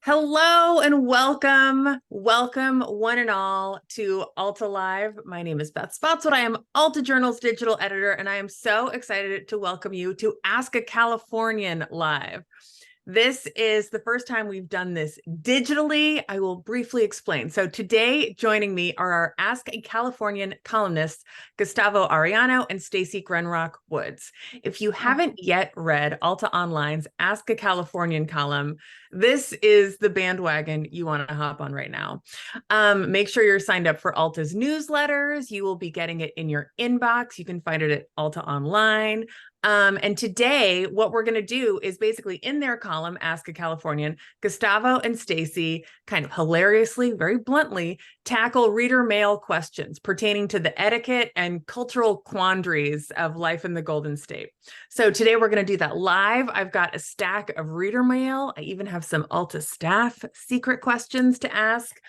Hello and welcome. Welcome one and all to Alta Live. My name is Beth Spotswood. I am Alta Journal's digital editor, and I am so excited to welcome you to Ask a Californian Live. This is the first time we've done this digitally. I will briefly explain. So today joining me are our Ask a Californian columnists, Gustavo Arellano and Stacey Grenrock Woods. If you haven't yet read Alta Online's Ask a Californian column, this is the bandwagon you want to hop on right now. Make sure you're signed up for Alta's newsletters. You will be getting it in your inbox. You can find it at Alta Online. And today, what we're going to do is basically in their column, Ask a Californian, Gustavo and Stacey kind of hilariously, very bluntly, tackle reader mail questions pertaining to the etiquette and cultural quandaries of life in the Golden State. So today we're going to do that live. I've got a stack of reader mail. I even have some Alta staff secret questions to ask.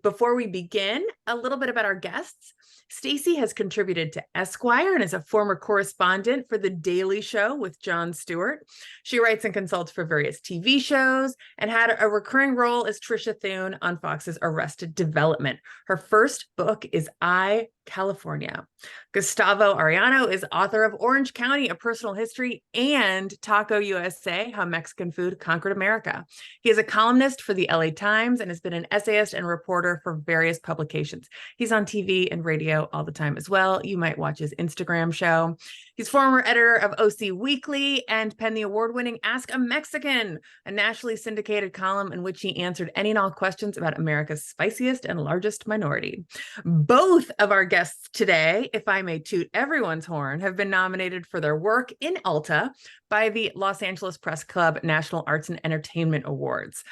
Before we begin, a little bit about our guests. Stacey has contributed to Esquire and is a former correspondent for The Daily Show with Jon Stewart. She writes and consults for various TV shows and had a recurring role as Trisha Thune on Fox's Arrested Development. Her first book is I, California. Gustavo Arellano is author of Orange County, A Personal History, and Taco USA, How Mexican Food Conquered America. He is a columnist for the LA Times and has been an essayist and reporter for various publications. He's on TV and radio all the time as well. You might watch his Instagram show. He's former editor of OC Weekly and penned the award-winning Ask a Mexican, a nationally syndicated column in which he answered any and all questions about America's spiciest and largest minority. Both of our guests today, if I may toot everyone's horn, have been nominated for their work in Alta by the Los Angeles Press Club National Arts and Entertainment Awards.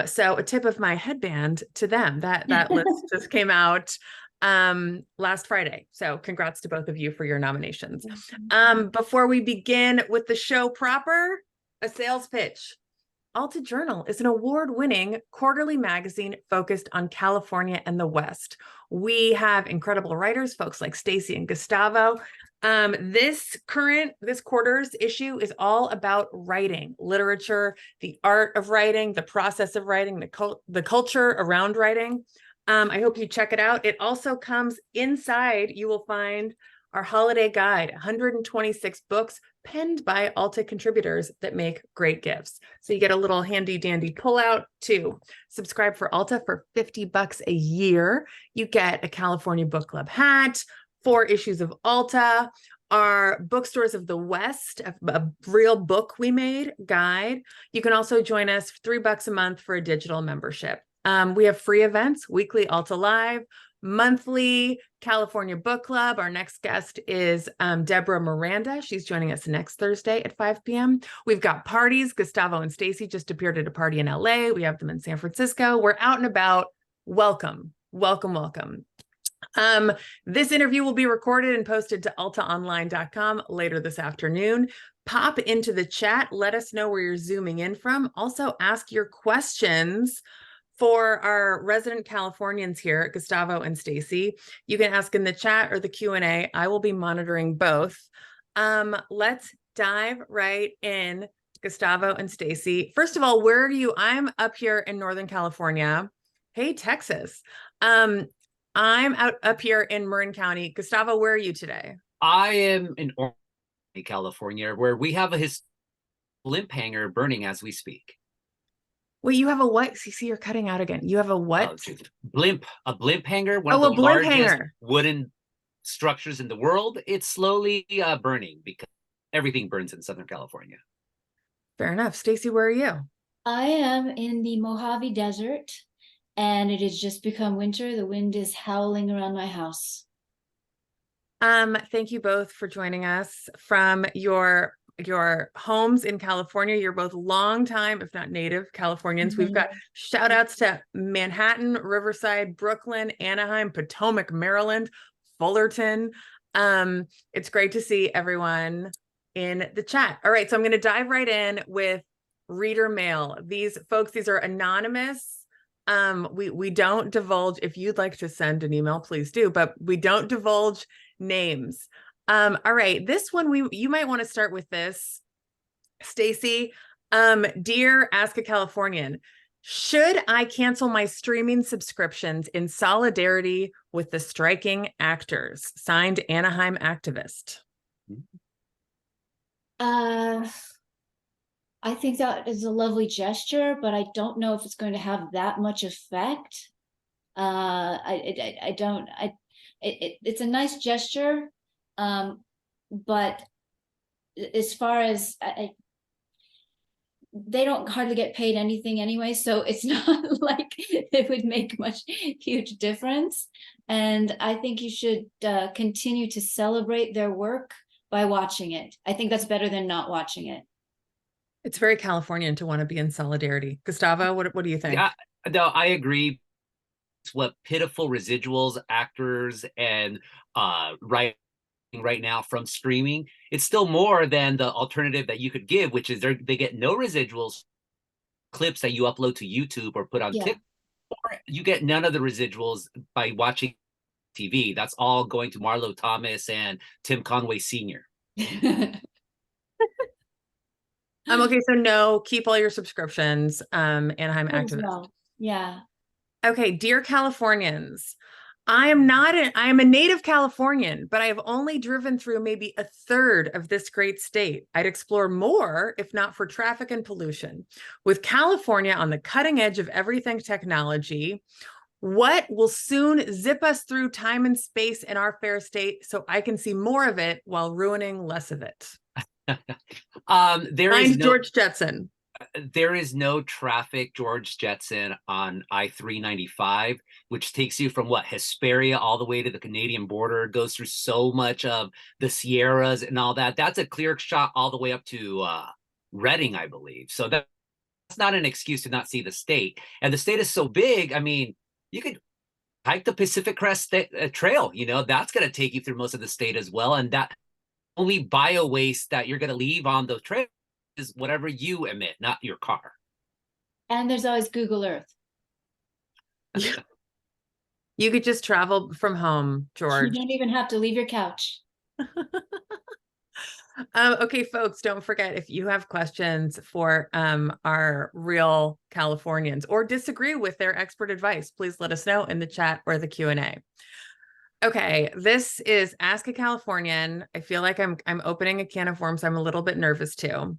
So a tip of my headband to them. That list just came out last Friday. So congrats to both of you for your nominations. Before we begin with the show proper, a sales pitch. Alta Journal is an award-winning quarterly magazine focused on California and the West. We have incredible writers, folks like Stacey and Gustavo. This quarter's issue is all about writing, literature, the art of writing, the process of writing, the culture around writing. I hope you check it out. It also comes inside. You will find our holiday guide, 126 books penned by Alta contributors that make great gifts. So you get a little handy dandy pullout to subscribe for Alta for $50 a year. You get a California Book Club hat, 4 issues of Alta, our Bookstores of the West, a real book we made guide. You can also join us $3 a month for a digital membership. We have free events, weekly Alta Live, monthly California Book Club. Our next guest is Deborah Miranda. She's joining us next Thursday at 5 p.m. We've got parties. Gustavo and Stacey just appeared at a party in LA. We have them in San Francisco. We're out and about. Welcome, welcome, welcome. This interview will be recorded and posted to altaonline.com later this afternoon. Pop into the chat. Let us know where you're zooming in from. Also, ask your questions for our resident Californians here, Gustavo and Stacey. You can ask in the chat or the Q&A. I will be monitoring both. Let's dive right in, Gustavo and Stacey. First of all, where are you? I'm up here in Northern California. Hey, Texas. I'm up here in Marin County. Gustavo, where are you today? I am in Orange County, California, where we have a blimp hanger burning as we speak. Wait, you have a what? See, you're cutting out again. You have a what? A blimp hanger, one of the largest wooden structures in the world. It's slowly burning because everything burns in Southern California. Fair enough. Stacey, where are you? I am in the Mojave Desert, and it has just become winter. The wind is howling around my house. Thank you both for joining us from your homes in California. You're both longtime, if not native Californians. We've got shout outs to Manhattan, Riverside, Brooklyn, Anaheim, Potomac, Maryland, Fullerton. It's great to see everyone in the chat. All right, so I'm going to dive right in with reader mail. These folks, these are anonymous. We don't divulge. If you'd like to send an email, please do, but we don't divulge names. All right, this one you might want to start with this, Stacey. Dear Ask a Californian, Should I cancel my streaming subscriptions in solidarity with the striking actors? Signed, Anaheim activist. I think that is a lovely gesture, but I don't know if it's going to have that much effect. It's a nice gesture, but as far as they don't hardly get paid anything anyway, so it's not like it would make much huge difference. And I think you should continue to celebrate their work by watching it. I think that's better than not watching it. It's very Californian to want to be in solidarity. Gustavo, what do you think? Yeah, no, I agree. It's what pitiful residuals actors and right now from streaming. It's still more than the alternative that you could give, which is they get no residuals, clips that you upload to YouTube or put on TikTok, or you get none of the residuals by watching TV. That's all going to Marlo Thomas and Tim Conway Sr. Okay, so no, keep all your subscriptions. Anaheim activist. Well, yeah. Okay, dear Californians, I am a native Californian, but I have only driven through maybe a third of this great state. I'd explore more if not for traffic and pollution. With California on the cutting edge of everything technology, what will soon zip us through time and space in our fair state so I can see more of it while ruining less of it? George Jetson. There is no traffic, George Jetson, on I-395, which takes you from Hesperia all the way to the Canadian border, goes through so much of the Sierras and all that. That's a clear shot all the way up to Redding, I believe. So that's not an excuse to not see the state. And the state is so big, I mean, you could hike the Pacific Crest Trail, that's going to take you through most of the state as well. And that only bio waste that you're going to leave on the trail is whatever you emit, not your car. And there's always Google Earth. You could just travel from home, George. You don't even have to leave your couch. Okay, folks, don't forget, if you have questions for our real Californians or disagree with their expert advice, please let us know in the chat or the Q&A. Okay, this is Ask a Californian. I feel like I'm opening a can of worms. I'm a little bit nervous too.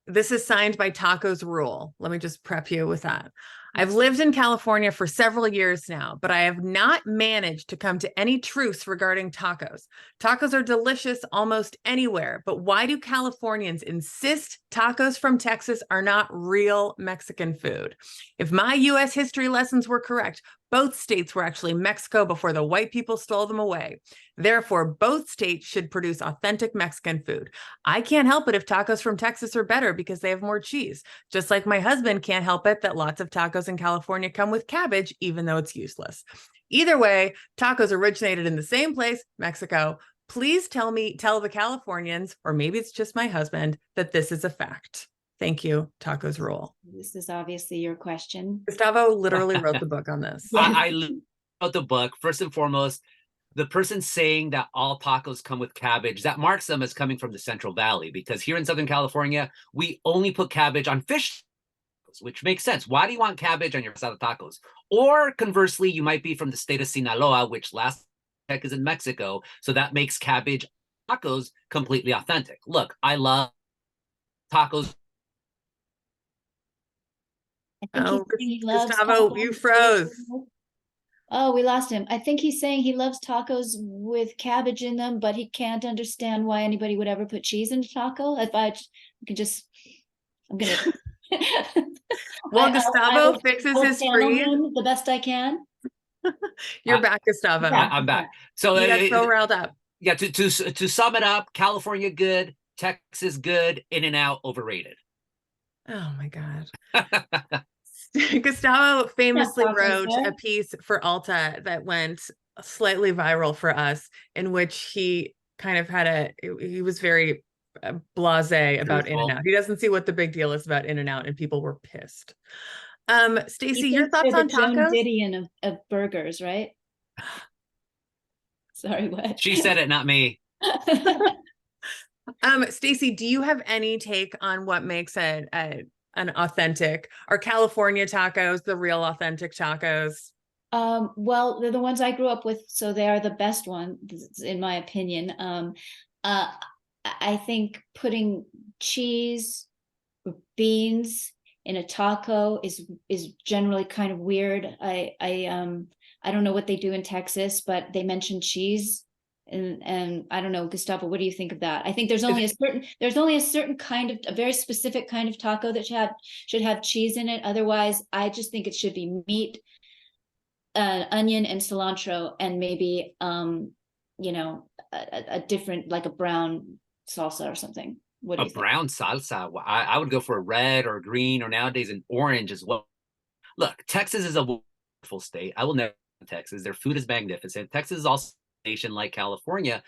This is signed by Tacos Rule. Let me just prep you with that. I've lived in California for several years now, but I have not managed to come to any truths regarding tacos. Tacos are delicious almost anywhere, but why do Californians insist tacos from Texas are not real Mexican food? If my U.S. history lessons were correct, both states were actually Mexico before the white people stole them away. Therefore, both states should produce authentic Mexican food. I can't help it if tacos from Texas are better because they have more cheese. Just like my husband can't help it that lots of tacos in California come with cabbage, even though it's useless. Either way, tacos originated in the same place, Mexico. Please tell the Californians, or maybe it's just my husband, that this is a fact. Thank you, Tacos Rule. This is obviously your question. Gustavo literally wrote the book on this. I wrote the book. First and foremost, the person saying that all tacos come with cabbage, that marks them as coming from the Central Valley, because here in Southern California, we only put cabbage on fish, which makes sense. Why do you want cabbage on your asada tacos? Or conversely, you might be from the state of Sinaloa, which last check is in Mexico, so that makes cabbage tacos completely authentic. Look, I love tacos. Oh, Gustavo, you froze. Oh, we lost him. I think he's saying he loves tacos with cabbage in them, but he can't understand why anybody would ever put cheese in a taco. I'm gonna. Well, Gustavo fixes his freeze the best I can. You're back, Gustavo. Yeah, I'm back. So you got so riled up. Yeah, to sum it up, California good, Texas good, In-N-Out overrated. Oh my God. Gustavo famously wrote a piece for Alta that went slightly viral for us, in which he kind of he was very blasé about In-N-Out. He doesn't see what the big deal is about In-N-Out, and people were pissed. Stacey, your thoughts on tacos? Didion of burgers, right? Sorry, what? She said it, not me. Stacey, do you have any take on what makes a an authentic? Are California tacos the real authentic tacos? Well, they're the ones I grew up with, so they are the best ones, in my opinion. Uh, I think putting cheese, beans in a taco is generally kind of weird. I don't know what they do in Texas, but they mention cheese. And I don't know, Gustavo, what do you think of that? I think there's only a certain kind of, a very specific kind of taco that should have cheese in it. Otherwise, I just think it should be meat, onion and cilantro, and maybe a different, like a brown salsa or something. What do A you think? brown salsa. I would go for a red or a green, or nowadays an orange as well. Look, Texas is a wonderful state. I will never Texas. Their food is magnificent. Texas is also a nation like California.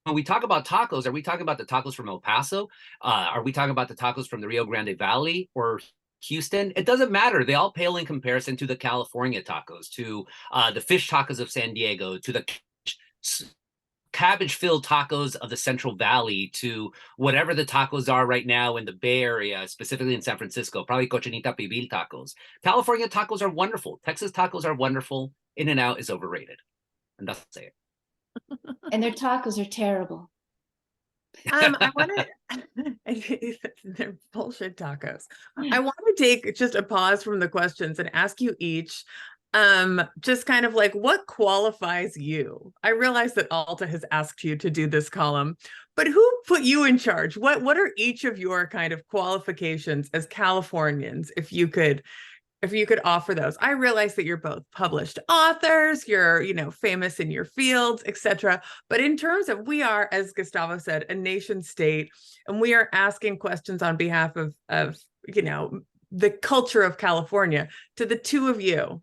When we talk about tacos, are we talking about the tacos from El Paso? Are we talking about the tacos from the Rio Grande Valley or Houston? It doesn't matter. They all pale in comparison to the California tacos, to the fish tacos of San Diego, to the cabbage-filled tacos of the Central Valley, to whatever the tacos are right now in the Bay Area, specifically in San Francisco, probably cochinita pibil tacos. California tacos are wonderful. Texas tacos are wonderful. In-N-Out is overrated. And that's it. And their tacos are terrible. I want to, they're bullshit tacos. I want to take just a pause from the questions and ask you each, just kind of like, what qualifies you? I realize that Alta has asked you to do this column, but who put you in charge? What are each of your kind of qualifications as Californians, if you could offer those? I realize that you're both published authors, you're, famous in your fields, etc. But in terms of, we are, as Gustavo said, a nation state, and we are asking questions on behalf of the culture of California. To the two of you,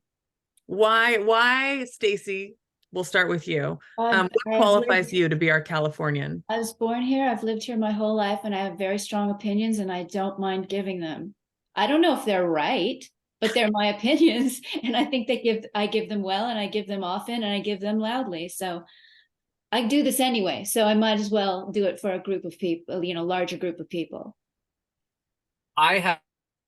why, Stacey, we'll start with you. What qualifies you to be our Californian? I was born here. I've lived here my whole life, and I have very strong opinions, and I don't mind giving them. I don't know if they're right, but they're my opinions, and I think I give them well, and I give them often, and I give them loudly. So I do this anyway, so I might as well do it for a group of people, larger group of people. I have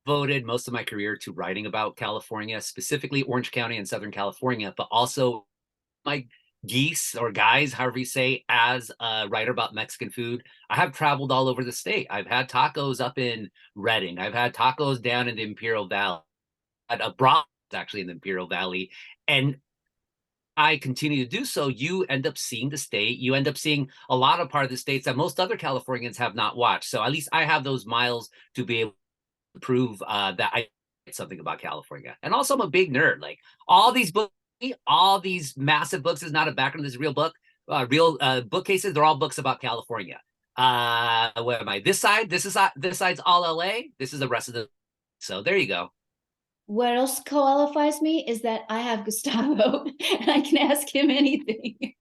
devoted most of my career to writing about California, specifically Orange County and Southern California, but also my geese or guys, however you say, as a writer about Mexican food. I have traveled all over the state. I've had tacos up in Redding. I've had tacos down in the Imperial Valley. At a broth actually in the Imperial Valley, and I continue to do so. You end up seeing the state. You end up seeing a lot of part of the states that most other Californians have not watched. So at least I have those miles to be able to prove that I know something about California. And also, I'm a big nerd. Like all these books, all these massive books is not a background. This is a real book. Real bookcases. They're all books about California. What am I? This side's all LA. This is the rest of the. So there you go. What else qualifies me is that I have Gustavo and I can ask him anything.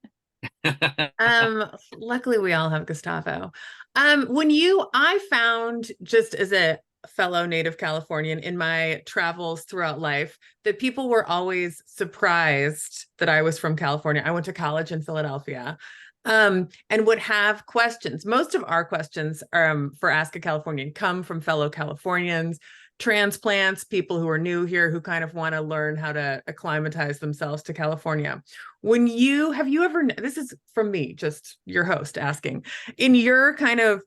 Luckily we all have Gustavo. I found, just as a fellow native Californian in my travels throughout life, that people were always surprised that I was from California. I went to college in Philadelphia. And would have questions. Most of our questions for Ask a Californian come from fellow Californians, transplants, people who are new here, who kind of want to learn how to acclimatize themselves to California. Have you ever, this is from me, just your host asking, in your kind of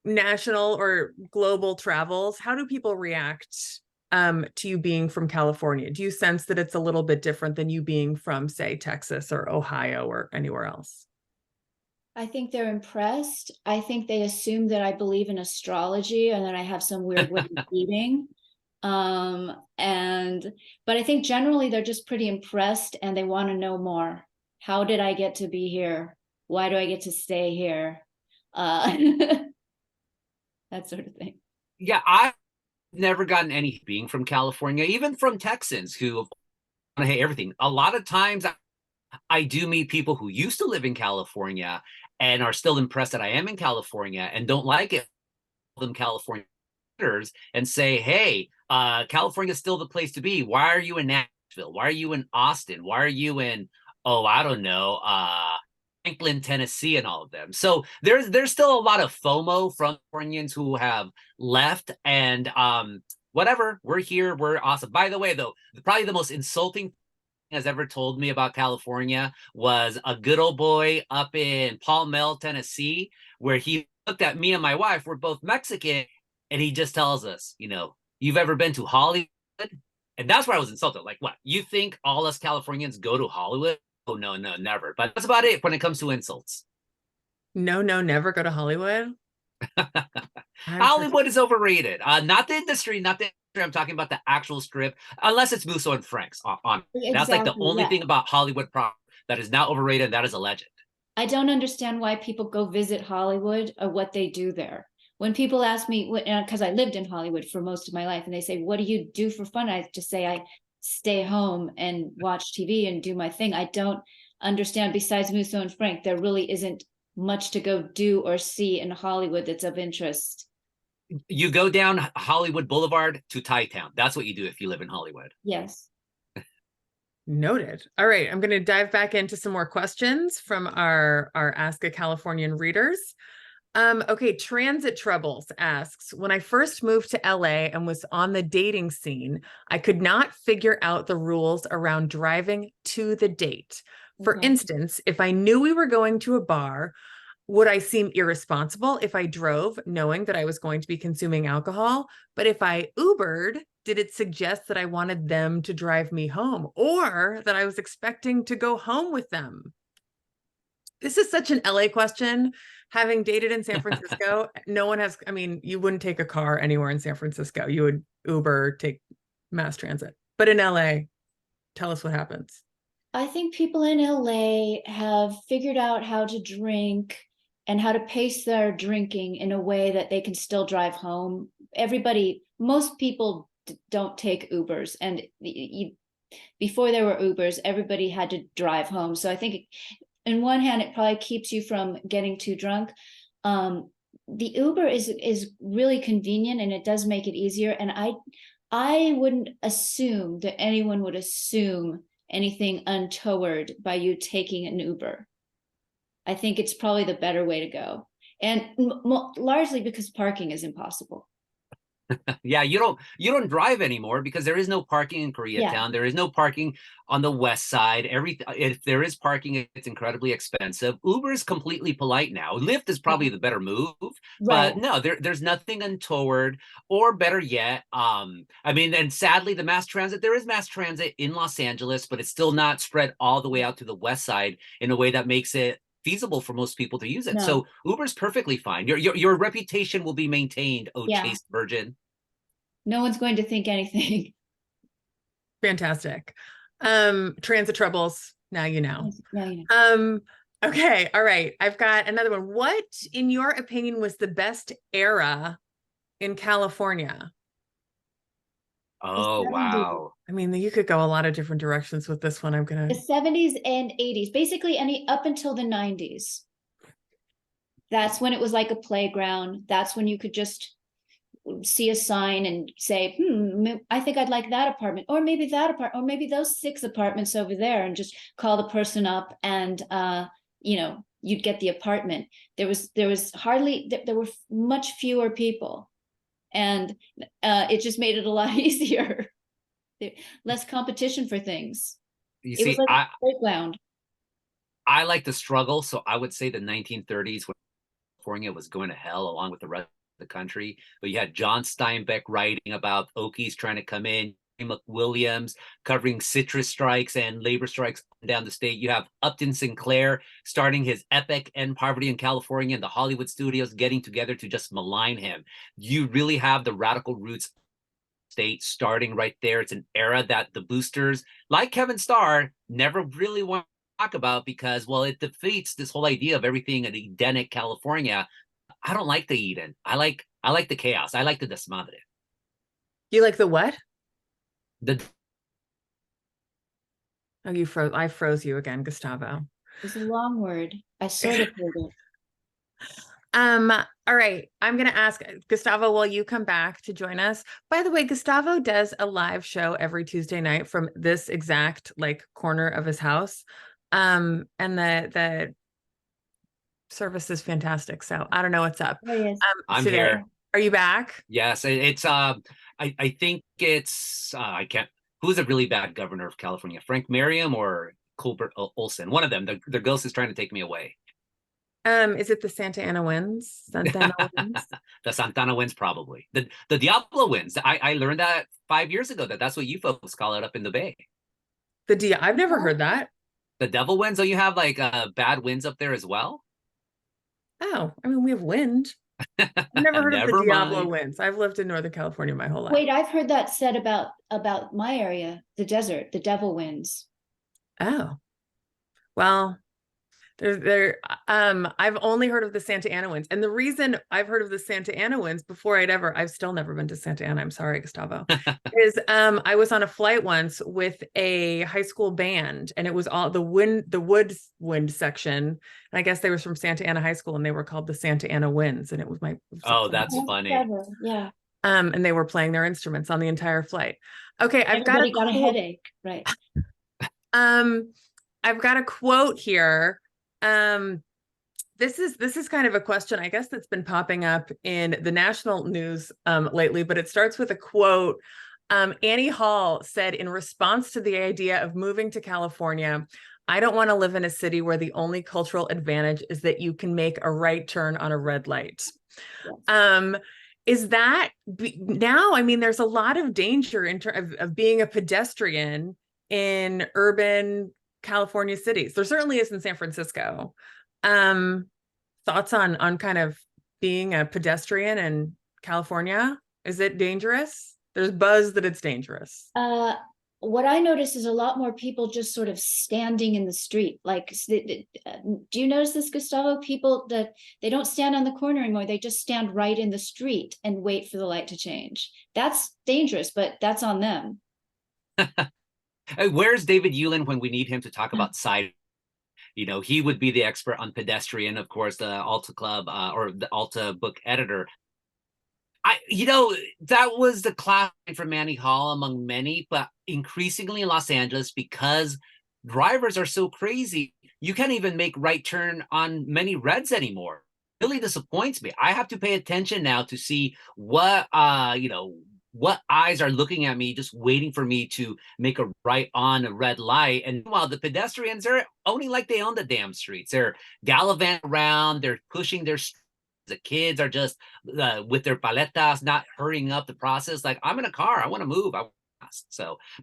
national or global travels, how do people react to you being from California? Do you sense that it's a little bit different than you being from, say, Texas or Ohio or anywhere else? I think they're impressed. I think they assume that I believe in astrology and that I have some weird way of eating. But I think generally they're just pretty impressed and they want to know more. How did I get to be here? Why do I get to stay here? That sort of thing. Yeah, I've never gotten any being from California, even from Texans who hate everything. A lot of times I do meet people who used to live in California and are still impressed that I am in California and don't like it. Them California and say, hey, California is still the place to be. Why are you in Nashville? Why are you in Austin? Why are you in, I don't know, Franklin, Tennessee, and all of them? So there's still a lot of FOMO from Californians who have left. And whatever, we're here, we're awesome. By the way, though, probably the most insulting has ever told me about California was a good old boy up in Palmel, Tennessee, where he looked at me and my wife. We're both Mexican, and he just tells us, you've ever been to Hollywood? And that's where I was insulted. Like, what? You think all us Californians go to Hollywood? Oh, no, never. But that's about it when it comes to insults. No, never go to Hollywood. Hollywood is overrated. Not the industry, not the industry. I'm talking about the actual strip, unless it's Musso and Frank's. Exactly, that's like the only yeah. thing about Hollywood that is not overrated. And that is a legend. I don't understand why people go visit Hollywood or what they do there. When people ask me, because I lived in Hollywood for most of my life, and they say, what do you do for fun? I just say, I stay home and watch TV and do my thing. I don't understand, besides Musso and Frank, there really isn't much to go do or see in Hollywood that's of interest. You go down Hollywood Boulevard to Thai Town. That's what you do if you live in Hollywood. Yes. Noted. All right, I'm going to dive back into some more questions from our Ask a Californian readers. Okay, Transit Troubles asks, when I first moved to LA and was on the dating scene, I could not figure out the rules around driving to the date. For instance, if I knew we were going to a bar, would I seem irresponsible if I drove knowing that I was going to be consuming alcohol? But if I Ubered, did it suggest that I wanted them to drive me home or that I was expecting to go home with them? This is such an LA question. Having dated in San Francisco, no one has, I mean, you wouldn't take a car anywhere in San Francisco. You would Uber, take mass transit. But in LA, tell us what happens. I think people in LA have figured out how to drink and how to pace their drinking in a way that they can still drive home. Most people don't take Ubers, and before there were Ubers, everybody had to drive home. So I think in one hand, it probably keeps you from getting too drunk. The Uber is really convenient, and it does make it easier. And I wouldn't assume that anyone would assume anything untoward by you taking an Uber. I think it's probably the better way to go. And largely because parking is impossible. Yeah, you don't drive anymore because there is no parking in Koreatown. Yeah. There is no parking on the west side. If there is parking, it's incredibly expensive. Uber is completely polite now. Lyft is probably the better move, Right. but no, there's nothing untoward. Or better yet, I mean, and sadly, there is mass transit in Los Angeles, but it's still not spread all the way out to the west side in a way that makes it feasible for most people to use it. No. So Uber's perfectly fine. Your reputation will be maintained, Yeah. chaste virgin. No one's going to think anything. Fantastic. Transit troubles, now you know. Now you know. Okay, all right. I've got another one. What, in your opinion, was the best era in California? Oh, wow. I mean, you could go a lot of different directions with this one. The 70s and 80s, basically up until the 90s. That's when it was like a playground. That's when you could just see a sign and say, I think I'd like that apartment, or maybe that apartment, or maybe those 6 apartments over there, and just call the person up and you'd get the apartment. There were much fewer people, and it just made it a lot easier. Less competition for things. You It was see, like a playground. I like the struggle, so I would say the 1930s when California was going to hell along with the rest of the country. But you had John Steinbeck writing about Okies trying to come in, McWilliams covering citrus strikes and labor strikes down the state. You have Upton Sinclair starting his epic End Poverty in California, and the Hollywood studios getting together to just malign him. You really have the radical roots state starting right there. It's an era that the boosters, like Kevin Starr, never really want to talk about because, well, it defeats this whole idea of everything in Edenic California. I don't like the Eden. I like the chaos. I like the desmadre. You like the what? The Oh, you froze. I froze you again, Gustavo. It's a long word. I sort of heard it. All right. I'm going to ask Gustavo, will you come back to join us? By the way, Gustavo does a live show every Tuesday night from this exact corner of his house. And the service is fantastic. So I don't know what's up. There he is. I'm here. Are you back? Yes, it's I think it's I can't. Who's a really bad governor of California? Frank Merriam or Colbert Olson? One of them. The ghost is trying to take me away. Is it the Santa Ana winds? Santa Ana winds? The Santana winds, probably. The Diablo winds. I learned that 5 years ago, that's what you folks call it up in the Bay. I've never heard that. The devil winds. Don't you have like bad winds up there as well? Oh, I mean, we have wind. I've never heard of the Never Diablo mind. winds. I've lived in Northern California my whole life. Wait, I've heard that said about my area, the desert, the devil winds. Oh, well, I've only heard of the Santa Ana winds. And the reason I've heard of the Santa Ana winds before I've still never been to Santa Ana, I'm sorry, Gustavo, is I was on a flight once with a high school band, and it was all the woods wind section. And I guess they were from Santa Ana High School, and they were called the Santa Ana Winds. And it was Oh, that's funny. Yeah. And they were playing their instruments on the entire flight. Okay, Everybody got a headache, right? I've got a quote here. This is kind of a question, I guess, that's been popping up in the national news lately, but it starts with a quote. Annie Hall said in response to the idea of moving to California, "I don't want to live in a city where the only cultural advantage is that you can make a right turn on a red light." Yes. Is that now? I mean, there's a lot of danger in terms of being a pedestrian in urban California cities. There certainly is in San Francisco. Thoughts on kind of being a pedestrian in California? Is it dangerous? There's buzz that it's dangerous. What I notice is a lot more people just sort of standing in the street. Like, do you notice this, Gustavo? People that they don't stand on the corner anymore. They just stand right in the street and wait for the light to change. That's dangerous, but that's on them. Where's David Yulin when we need him to talk about side? You know, he would be the expert on pedestrian, of course, the Alta Club or the Alta book editor. That was the class from Annie Hall among many, but increasingly in Los Angeles, because drivers are so crazy, you can't even make right turn on many reds anymore. It really disappoints me. I have to pay attention now to see what eyes are looking at me, just waiting for me to make a right on a red light. And meanwhile, the pedestrians are owning like they own the damn streets. They're gallivanting around, they're pushing their the kids are just with their paletas, not hurrying up the process. Like, I'm in a car, I want to move.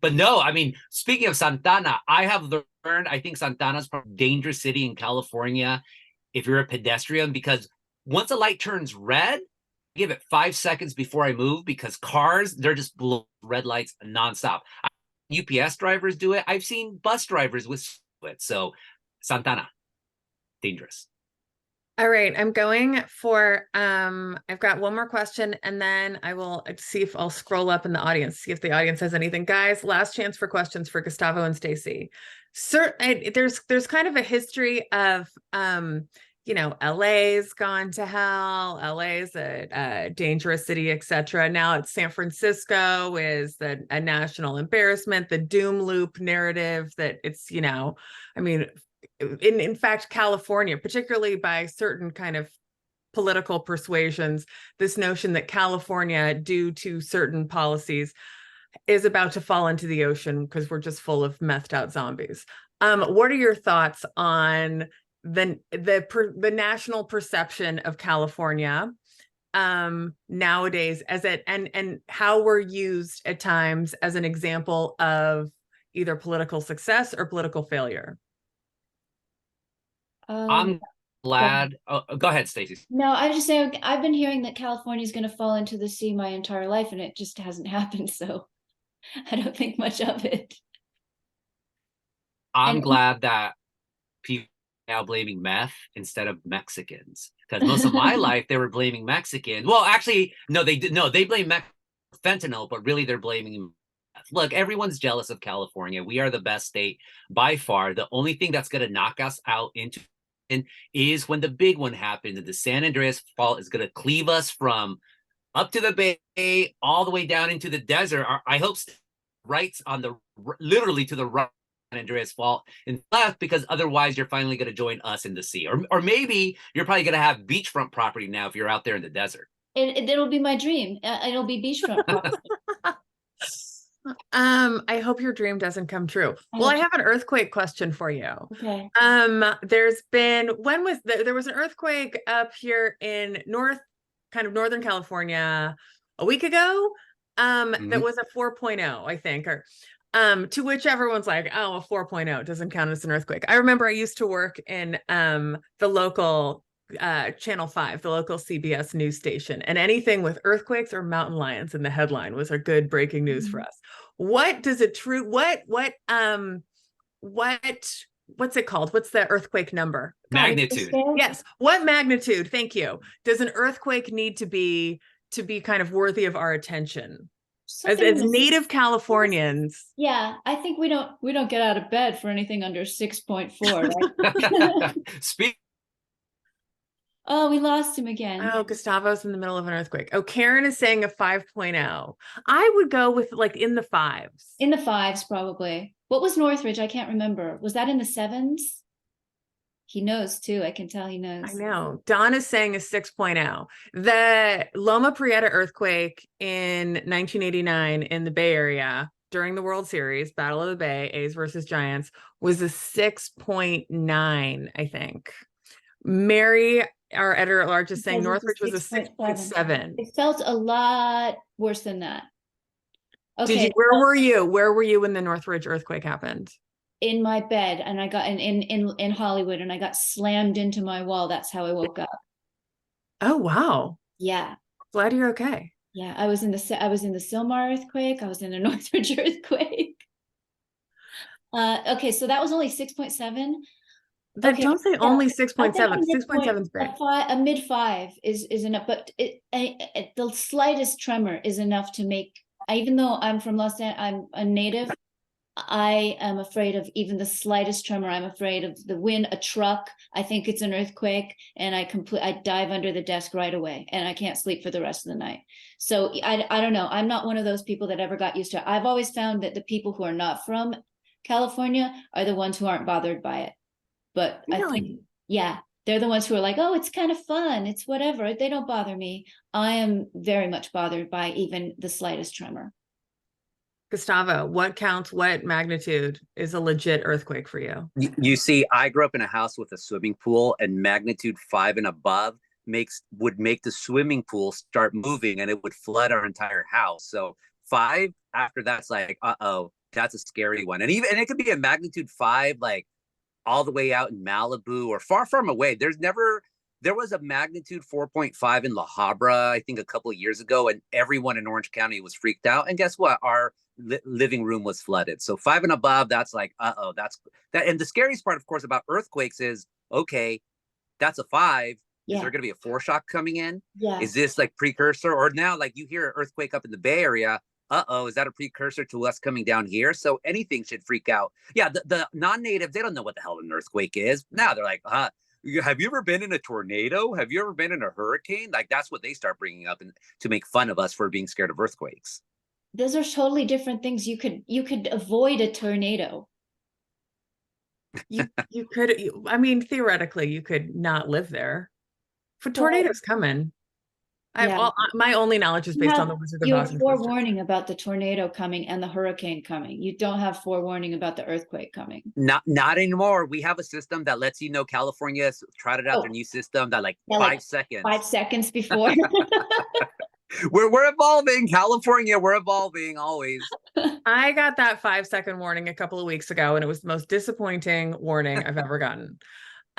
But no, I mean, speaking of Santana, I have learned, I think Santana's a dangerous city in California if you're a pedestrian, because once a light turns red, give it 5 seconds before I move, because cars, they're just blowing red lights nonstop. UPS drivers do it. I've seen bus drivers with it. So Santana, dangerous. All right, I'm going for, I've got one more question, and then I will see if I'll scroll up in the audience, see if the audience has anything. Guys, last chance for questions for Gustavo and Stacey. There's kind of a history of, LA's gone to hell, LA's a dangerous city, etc. Now it's San Francisco is a national embarrassment, the doom loop narrative that it's, I mean, in fact, California, particularly by certain kind of political persuasions, this notion that California, due to certain policies, is about to fall into the ocean because we're just full of methed out zombies. What are your thoughts on the national perception of California nowadays and how we're used at times as an example of either political success or political failure? I'm glad. Go ahead, Stacey. No, I was just saying, I've been hearing that California is going to fall into the sea my entire life, and it just hasn't happened. So I don't think much of it. I'm glad that people are now blaming meth instead of Mexicans, because most of my life they were blaming Mexicans. Well, actually, no, they did. No, they blame fentanyl, but really they're blaming. Look, everyone's jealous of California. We are the best state by far. The only thing that's going to knock us out into is when the big one happens, and the San Andreas Fault is going to cleave us from up to the bay all the way down into the desert. I hope rights on the literally to the right San Andreas Fault and left, because otherwise you're finally going to join us in the sea, or maybe you're probably going to have beachfront property now if you're out there in the desert. It'll be my dream. It'll be beachfront property. I hope your dream doesn't come true. Well, hope I so. have an earthquake question for you. Okay. There's been there was an earthquake up here in northern California a week ago. That was a 4.0, I think, or to which everyone's like, oh, a 4.0 doesn't count as an earthquake. I remember I used to work in the local Channel 5, the local CBS news station, and anything with earthquakes or mountain lions in the headline was a good breaking news for us. What does a true what's it called? What's the earthquake number? Magnitude. Yes. What magnitude, thank you, does an earthquake need to be kind of worthy of our attention? As native Californians. Yeah, I think we don't get out of bed for anything under 6.4, right? Speak. Oh, we lost him again. Oh, Gustavo's in the middle of an earthquake. Oh, Karen is saying a 5.0. I would go with like in the fives. In the fives, probably. What was Northridge? I can't remember. Was that in the sevens? He knows too. I can tell he knows. I know. Don is saying a 6.0. The Loma Prieta earthquake in 1989 in the Bay Area during the World Series, Battle of the Bay, A's versus Giants, was a 6.9, I think. Mary, our editor at large, is saying Northridge was a 6.7. It felt a lot worse than that. Okay. Where were you? Where were you when the Northridge earthquake happened? In my bed, and I got in Hollywood, and I got slammed into my wall. That's how I woke up. Oh, wow. Yeah. Glad you're okay. Yeah, I was in the Sylmar earthquake. I was in the Northridge earthquake. Okay, so that was only 6.7. Okay, don't say only 6.7. 6.7 is big. A mid 5 is enough, but the slightest tremor is enough to make. Even though I'm from Los Angeles, I'm a native. I am afraid of even the slightest tremor. I'm afraid of the wind, a truck. I think it's an earthquake, and I dive under the desk right away, and I can't sleep for the rest of the night. So I don't know. I'm not one of those people that ever got used to it. I've always found that the people who are not from California are the ones who aren't bothered by it. But really? I think, yeah, they're the ones who are like, oh, it's kind of fun. It's whatever. They don't bother me. I am very much bothered by even the slightest tremor. Gustavo, what counts? What magnitude is a legit earthquake for you? You see, I grew up in a house with a swimming pool, and magnitude 5 and above would make the swimming pool start moving, and it would flood our entire house. So 5 after that's like, uh-oh, that's a scary one. And it could be a magnitude 5, like all the way out in Malibu or far from away. There was a magnitude 4.5 in La Habra, I think a couple of years ago, and everyone in Orange County was freaked out. And guess what? Our living room was flooded. So 5 and above, that's like, uh-oh, that's that. And the scariest part, of course, about earthquakes is, okay, that's a 5. Yeah. Is there going to be a foreshock coming in? Yeah. Is this like precursor? Or now, like you hear an earthquake up in the Bay Area, uh-oh, is that a precursor to us coming down here? So anything should freak out. Yeah, the non-natives, they don't know what the hell an earthquake is. Now they're like, have you ever been in a tornado? Have you ever been in a hurricane? Like that's what they start bringing up, and to make fun of us for being scared of earthquakes. Those are totally different things. You could avoid a tornado. You could, I mean, theoretically, you could not live there. For tornadoes coming. Yeah. My only knowledge is based on the Wizard of Oz. You have forewarning about the tornado coming and the hurricane coming. You don't have forewarning about the earthquake coming. Not anymore. We have a system that lets you know. California trotted out their new system that like 5 seconds. 5 seconds before. We're evolving, California. We're evolving always. I got that 5-second warning a couple of weeks ago, and it was the most disappointing warning I've ever gotten.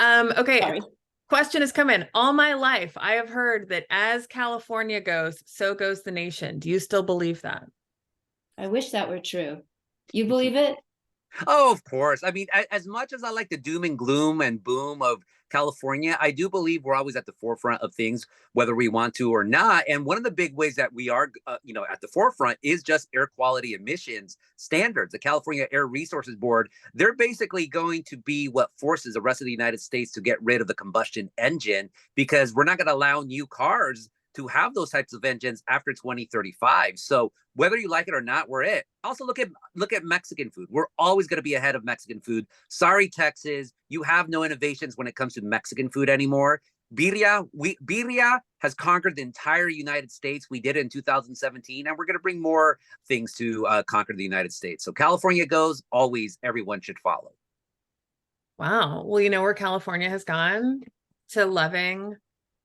Okay. Sorry. Question has come in. All my life, I have heard that as California goes, so goes the nation. Do you still believe that? I wish that were true. You believe it? Oh, of course. I mean, as much as I like the doom and gloom and boom of California, I do believe we're always at the forefront of things, whether we want to or not. And one of the big ways that we are, at the forefront is just air quality emissions standards. The California Air Resources Board, they're basically going to be what forces the rest of the United States to get rid of the combustion engine, because we're not going to allow new cars to have those types of engines after 2035. So whether you like it or not, we're it. Also, look at Mexican food. We're always going to be ahead of Mexican food. Sorry, Texas, you have no innovations when it comes to Mexican food anymore. birria has conquered the entire United States. We did it in 2017, and we're going to bring more things to conquer the United States. So California goes, always everyone should follow. Wow. Well, you know where California has gone? To loving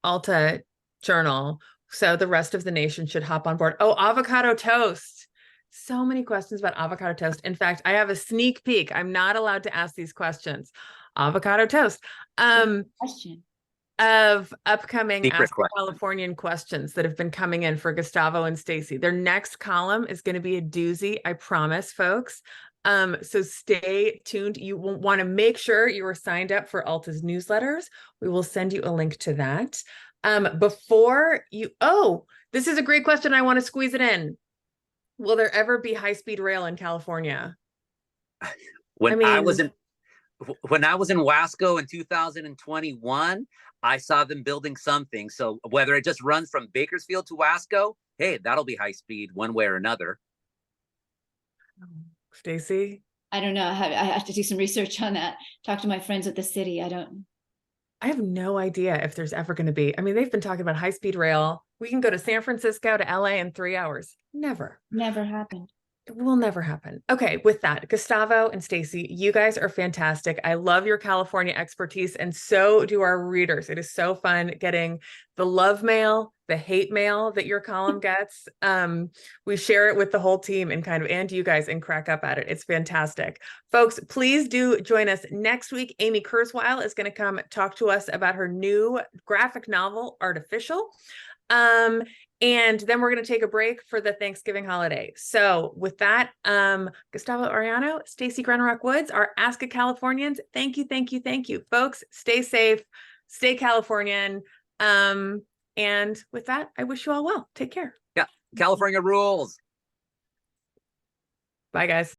Alta Journal. So the rest of the nation should hop on board. Oh, avocado toast. So many questions about avocado toast. In fact, I have a sneak peek. I'm not allowed to ask these questions. Avocado toast. Question. Of upcoming Secret Ask Californian questions that have been coming in for Gustavo and Stacey. Their next column is going to be a doozy, I promise, folks. So stay tuned. You want to make sure you are signed up for Alta's newsletters. We will send you a link to that. Before you, this is a great question. I want to squeeze it in. Will there ever be high-speed rail in California? When I was in Wasco in 2021, I saw them building something. So whether it just runs from Bakersfield to Wasco, hey, that'll be high speed one way or another. Stacey? I don't know. I have to do some research on that. Talk to my friends at the city. I have no idea if there's ever going to be. I mean, they've been talking about high-speed rail. We can go to San Francisco to LA in 3 hours. Never happened. It will never happen. Okay, with that, Gustavo and Stacey, you guys are fantastic. I love your California expertise, and so do our readers. It is so fun getting the love mail, the hate mail that your column gets. We share it with the whole team and you guys, and crack up at it. It's fantastic. Folks, please do join us next week. Amy Kurzweil is going to come talk to us about her new graphic novel, Artificial. And then we're going to take a break for the Thanksgiving holiday. So with that, Gustavo Arellano, Stacey Grenrock Woods, our Ask a Californians. Thank you, thank you, thank you. Folks, stay safe, stay Californian. And with that, I wish you all well. Take care. Yeah, California rules. Bye, guys.